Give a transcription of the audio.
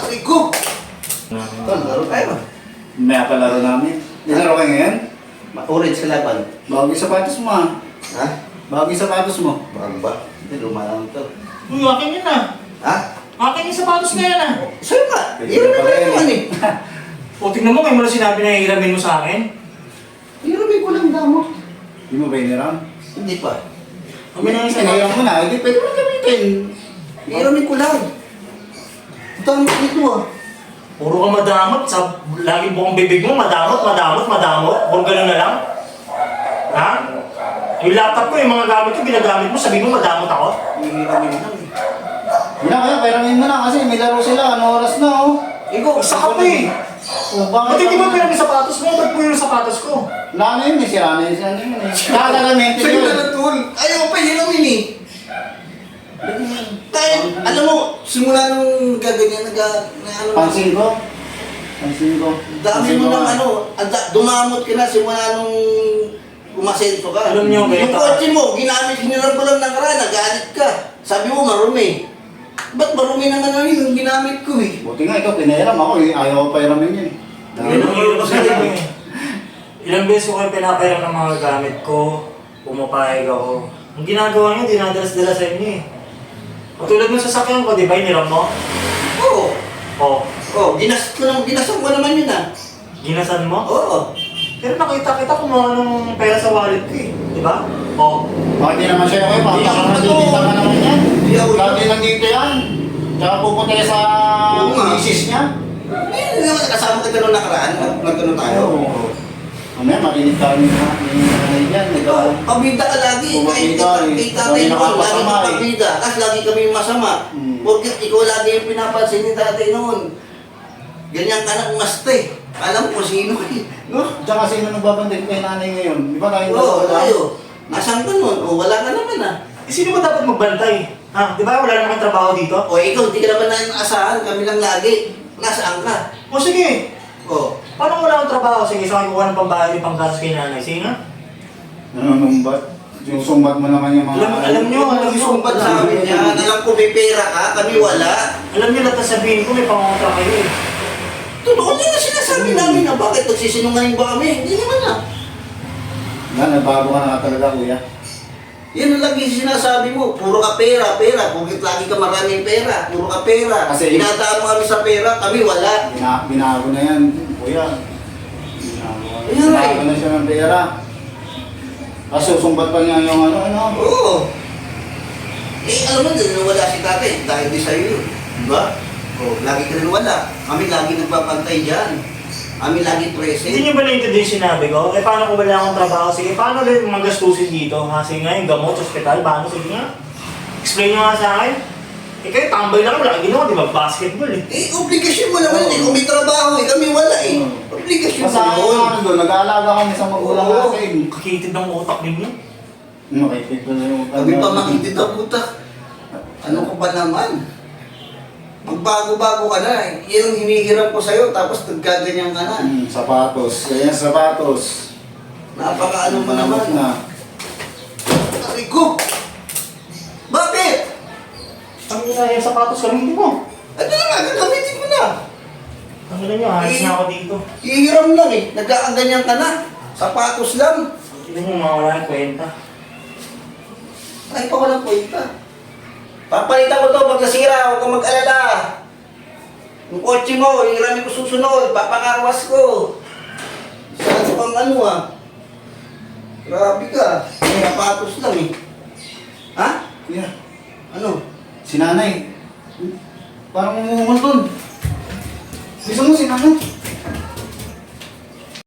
Aray ko! Tol, laro tayo ba? May palaro namin. Nilaro kayo ngayon? Orange ka laban. Bago yung sapatos mo ah. Ha? Bago yung sapatos mo. Bakang ba? Hindi, lumalang to. Uy, akin yun ah. Ha? Akin yung sapatos na yan ah. Sa'yo ka? Hiramin mo naman eh. O, tignan mo, may mula sinabi na hiramin mo sa akin. Hiramin ko lang damo. Di mo ba iniram? Hindi pa. Kami na yung Sinayaw mo na, hindi pwede mo na gamitin. Hiramin ko lang. Damo dito ah. Puro ka madamot. Lagi buong bibig mo, madamot. Puro ganun na lang. Ha? Yung laptop ko, yung mga gamit ko, ginagamit mo, sabihin mo madamot ako. Hiramin lang eh. Hindi na kaya, pairamin mo na kasi may laro sila. Ano oras na oh. Ikaw, isa ka pa eh. Oh, bakit? Ba't hindi mo pinag yung sapatos mo? Ba't po yung sapatos ko? Wala na yun eh, sira na yun eh. Nakagamitin Sa'yo yun. na lang tol. Ayaw pa hiramin eh. Dahil, alam mo, simula nung gaganyan, ano, Pansin ko. Pansin ko. dami mo ng ano, dumamot ka na simula nung umasenso ka. Alam niyo, yung kaya- kotse mo, hiniram ko lang ng karaan, nagalit ka. Sabi mo, marumi. Ba't marumi naman na yun yung ginamit ko eh? Buti nga ikaw, pinairam ako eh. Ayaw ko pairamin yun eh. Ilan ang hirap sa inyo eh. Ilang beses ko kayo pinapairam ng mga gamit ko, pumapayag ako. Ang ginagawa niyo, dinadalas-dala sa inyo eh. Katulad ng sasakyan ko, di ba, iniram mo? Oo. O, Ginasan ko naman yun ah. ginasan mo? Oo. Pero nakita kita kumuha ng pera sa wallet ko eh. Di ba? O, Bakit di naman siya okay? Bakit Hindi ako nakakatitita ka naman yan? Hindi ako Lagi lang dito yan. Tsaka pupunta ka sa Oo nga. misis niya. Hindi naman kasama kita nung nakaraan. Nagtanong tayo. Oo. Mamaya makinig ka rin na. Yan, Ikaw, pabida ka lagi. Kahit Pabida eh. kita tatay Lagi mo, lagi nakakasama ka eh. pabida. Kasi lagi kami masama. Porkit ikaw lagi yung pinapansin ni tatay noon. Ganyan ka na umaste. Alam ko sino eh. No? Tsaka sino nagbabantay kay nanay ngayon? Di ba tayong Oo, dalawa? tayo. Nasaan ka nun? O wala ka naman ah. eh, sino ba dapat magbantay? Ha? Di ba wala naman trabaho dito? O ikaw, hindi ka naman naasahan. Kami lang lagi. Nasaan ka? O sige, O. paano wala akong trabaho? Sige, sa akin kuha ng pambayad yung panggastos kay nanay. Sige nga. Nanunumbat. Yung sumbat mo naman yung mga... Alam niyo, Yung sumbat sa amin yan. Alam ko may pera ka. Kami wala. Alam niyo lahat na sabihin ko, may pangontra kayo eh. Totoo din na sinasabi namin na bakit nagsisinungaling ba kami? Hindi naman ah. Yan, nagbago ka na talaga kuya. Yan ang lagi sinasabi mo. Puro ka pera. Kung lagi ka maraming pera. Puro ka pera. Kasi- Tinataan mo kami sa pera. Kami wala. Binago na yan, kuya. Ayun, Binago na siya ng pera. Kaso sumbat pa niya yung ano. Oo. Eh, alam mo, din wala si tatay. Dahil di sa'yo yun. Diba? O, lagi ka rin wala. Kami lagi nagpapantay dyan. Kami lagi Hindi present. niyo ba naintindihan yung sinabi ko? Eh, paano kung wala akong trabaho? Sige, paano rin magastusin dito? Ha? Sige nga, yung gamot, hospital, paano? Sige nga. Explain nyo nga sa akin. Eh, kayo, tambay lang, wala kayo ginawa, di ba? Basketball eh. Eh, obligasyon mo naman eh. Kung may trabaho eh, kami wala eh. Obligasyon mo Kasama yun. ano doon, nag-aalaga kami sa magulang Oo. natin. Kakitid ng utak ninyo. Makikita ko na yung... Kami pa makitid ang utak. Ano ko ba naman? Magbago-bago ka na. Yan ang hinihiram ko sa'yo, tapos nagkaganyan ka na. Sapatos. Kaya sapatos. Napaka-ano pa naman. na. Aray ko! Bakit? Ang ina yung sapatos gamitin mo. Ano na nga, gagamitin ko na. Ang ina nyo, ayos na ako dito. Hihiram lang eh. Nagkaganyan ka na. Sapatos lang. Hindi mo mawala yung kwenta. Ay, pa walang kwenta. Papalitan ko to pag nasira. Huwag kang mag-alala. Yung kotse mo, hihiramin ko susunod. Papakarwas ko. Saan pang ano ah. Grabe ka. Sapatos lang eh. Ha? Kuya, Ano? si nanay. Parang umuungol doon. Bisa mo si nanay.